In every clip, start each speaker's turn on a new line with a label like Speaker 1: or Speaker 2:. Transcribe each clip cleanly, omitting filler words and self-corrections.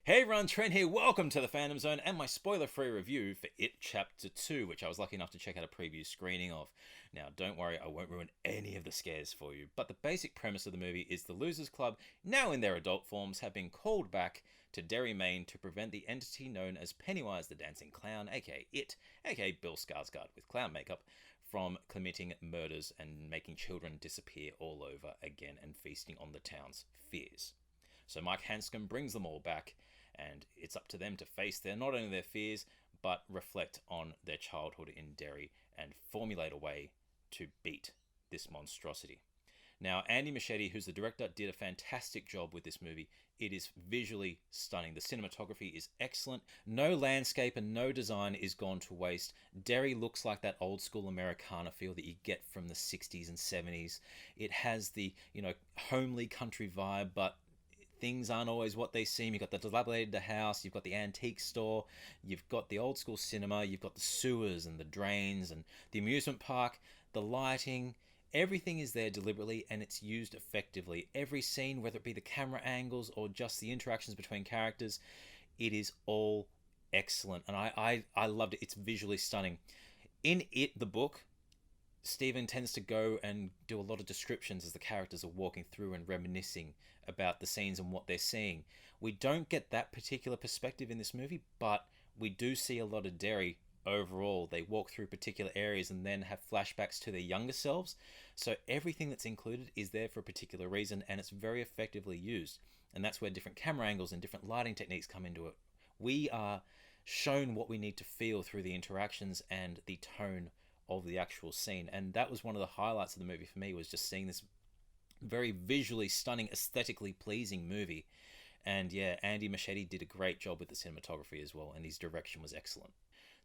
Speaker 1: Hey everyone, Trent here. Welcome to the Fandom Zone and my spoiler-free review for It Chapter 2, which I was lucky enough to check out a preview screening of. Now, don't worry, I won't ruin any of the scares for you, but the basic premise of the movie is the Losers Club, now in their adult forms, have been called back to Derry, Maine to prevent the entity known as Pennywise the Dancing Clown, aka It, aka Bill Skarsgard with clown makeup, from committing murders and making children disappear all over again and feasting on the town's fears. So Mike Hanscom brings them all back, and it's up to them to face not only their fears, but reflect on their childhood in Derry and formulate a way to beat this monstrosity. Now, Andy Muschietti, who's the director, did a fantastic job with this movie. It is visually stunning. The cinematography is excellent. No landscape and no design is gone to waste. Derry looks like that old school Americana feel that you get from the 60s and 70s. It has the, homely country vibe, but things aren't always what they seem. You've got the dilapidated house, you've got the antique store, you've got the old school cinema, you've got the sewers and the drains and the amusement park, the lighting. Everything is there deliberately and it's used effectively. Every scene, whether it be the camera angles or just the interactions between characters, it is all excellent. And I loved it. It's visually stunning. In It, the book, Stephen tends to go and do a lot of descriptions as the characters are walking through and reminiscing about the scenes and what they're seeing. We don't get that particular perspective in this movie, but we do see a lot of Derry overall. They walk through particular areas and then have flashbacks to their younger selves. So everything that's included is there for a particular reason, and it's very effectively used. And that's where different camera angles and different lighting techniques come into it. We are shown what we need to feel through the interactions and the tone of the actual scene, and that was one of the highlights of the movie for me, was just seeing this very visually stunning, aesthetically pleasing movie. And yeah, Andy Muschietti did a great job with the cinematography as well, and his direction was excellent.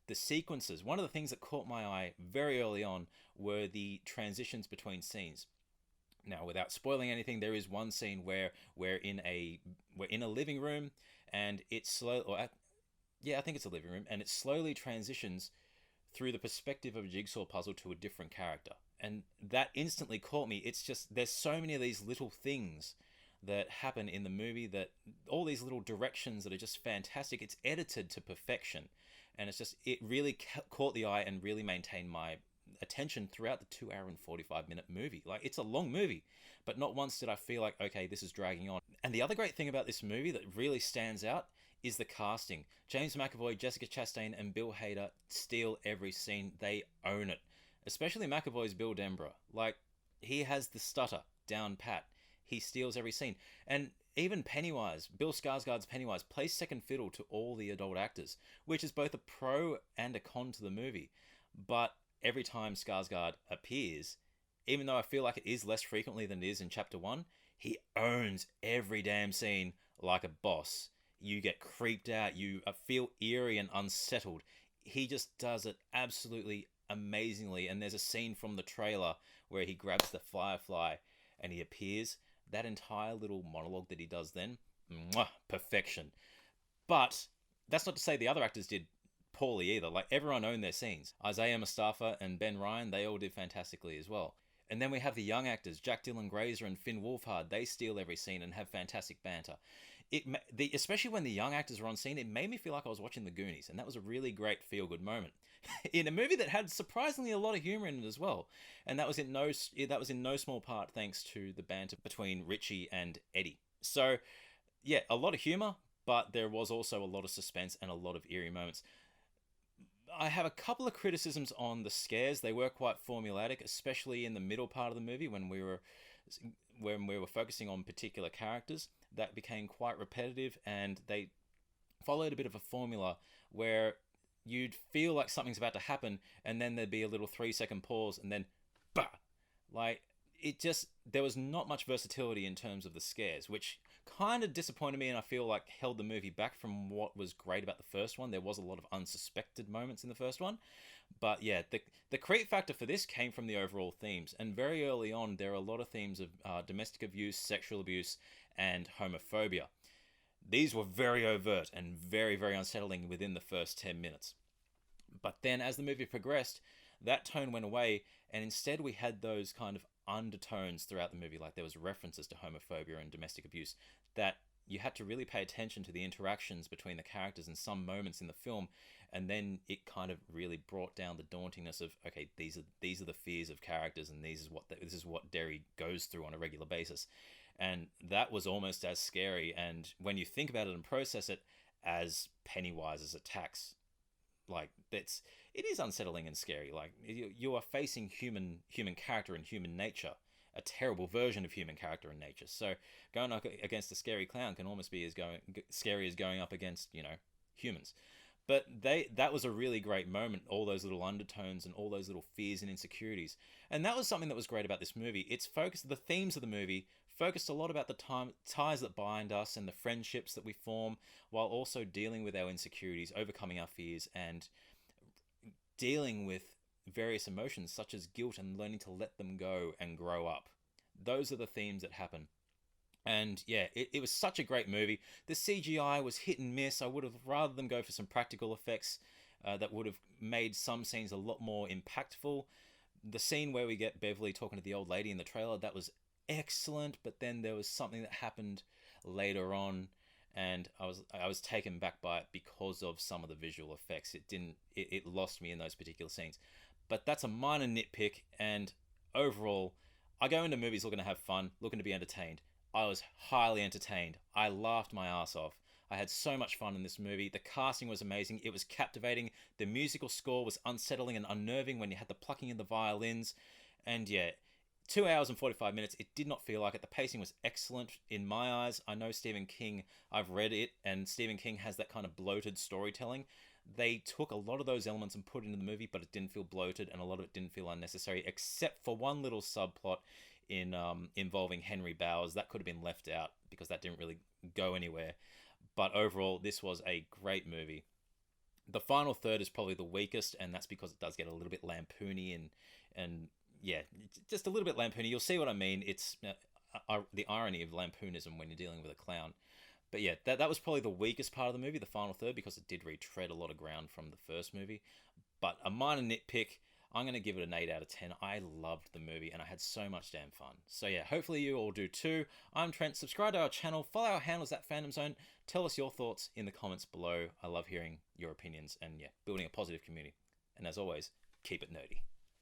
Speaker 1: The sequences, one of the things that caught my eye very early on were the transitions between scenes. Now, without spoiling anything, there is one scene where we're in a living room, and it's slow, I think it's a living room, and it slowly transitions through the perspective of a jigsaw puzzle to a different character. And that instantly caught me. It's just, there's so many of these little things that happen in the movie, that all these little directions that are just fantastic. It's edited to perfection. And it really caught the eye and really maintained my attention throughout the 2 hour and 45-minute movie. Like, it's a long movie, but not once did I feel like, okay, this is dragging on. And the other great thing about this movie that really stands out is the casting. James McCoy, Jessica Chastaine, and Bill Hader steal every scene. They own it. Especially McAvoy's Bill Denborough. Like, he has the stutter down pat. He steals every scene. And even Pennywise, Bill Skarsgard's Pennywise, plays second fiddle to all the adult actors, which is both a pro and a con to the movie. But every time Skarsgard appears, even though I feel like it is less frequently than it is in Chapter 1, he owns every damn scene like a boss. You get creeped out, you feel eerie and unsettled. He just does it absolutely amazingly. And there's a scene from the trailer where he grabs the firefly and he appears. That entire little monologue that he does then, perfection. But that's not to say the other actors did poorly either. Like, everyone owned their scenes. Isaiah Mustafa and Ben Ryan, they all did fantastically as well. And then we have the young actors, Jack Dylan Grazer and Finn Wolfhard. They steal every scene and have fantastic banter. Especially when the young actors were on scene, it made me feel like I was watching The Goonies, and that was a really great feel-good moment in a movie that had surprisingly a lot of humor in it as well. And that was in no small part thanks to the banter between Richie and Eddie. So yeah, a lot of humor, but there was also a lot of suspense and a lot of eerie moments. I have a couple of criticisms on the scares. They were quite formulaic, especially in the middle part of the movie when we were focusing on particular characters. That became quite repetitive, and they followed a bit of a formula where you'd feel like something's about to happen, and then there'd be a little 3-second pause, and then bah! Like, there was not much versatility in terms of the scares, which kind of disappointed me, and I feel like held the movie back from what was great about the first one. There was a lot of unsuspected moments in the first one. But yeah, the creep factor for this came from the overall themes. And very early on, there are a lot of themes of domestic abuse, sexual abuse, and homophobia. These were very overt and very, very unsettling within the first 10 minutes. But then as the movie progressed, that tone went away, and instead we had those kind of undertones throughout the movie. Like, there was references to homophobia and domestic abuse that you had to really pay attention to the interactions between the characters in some moments in the film, and then it kind of really brought down the dauntingness of, okay, these are the fears of characters, and this is what Derry goes through on a regular basis. And that was almost as scary. And when you think about it and process it as Pennywise's attacks, like it is unsettling and scary. Like you are facing human character and human nature, a terrible version of human character and nature. So going up against a scary clown can almost be as scary as going up against, humans. But that was a really great moment, all those little undertones and all those little fears and insecurities. And that was something that was great about this movie. The themes of the movie focused a lot about the ties that bind us and the friendships that we form, while also dealing with our insecurities, overcoming our fears, and dealing with various emotions such as guilt and learning to let them go and grow up. Those are the themes that happen. And yeah, it was such a great movie. The CGI was hit and miss. I would have rather them go for some practical effects that would have made some scenes a lot more impactful. The scene where we get Beverly talking to the old lady in the trailer, that was excellent, but then there was something that happened later on, and I was taken back by it because of some of the visual effects. It lost me in those particular scenes. But that's a minor nitpick, and overall, I go into movies looking to have fun, looking to be entertained. I was highly entertained. I laughed my ass off. I had so much fun in this movie. The casting was amazing. It was captivating. The musical score was unsettling and unnerving when you had the plucking of the violins. And yeah, 2 hours and 45 minutes. It did not feel like it. The pacing was excellent in my eyes. I know Stephen King, I've read it, and Stephen King has that kind of bloated storytelling. They took a lot of those elements and put it into the movie, but it didn't feel bloated, and a lot of it didn't feel unnecessary, except for one little subplot involving Henry Bowers. That could have been left out because that didn't really go anywhere. But overall, this was a great movie. The final third is probably the weakest, and that's because it does get a little bit lampoony and yeah, just a little bit lampoony. You'll see what I mean. It's the irony of lampoonism when you're dealing with a clown. But yeah, that was probably the weakest part of the movie, the final third, because it did retread a lot of ground from the first movie. But a minor nitpick, I'm going to give it an 8 out of 10. I loved the movie, and I had so much damn fun. So yeah, hopefully you all do too. I'm Trent. Subscribe to our channel. Follow our handles at Fandom Zone. Tell us your thoughts in the comments below. I love hearing your opinions and yeah, building a positive community. And as always, keep it nerdy.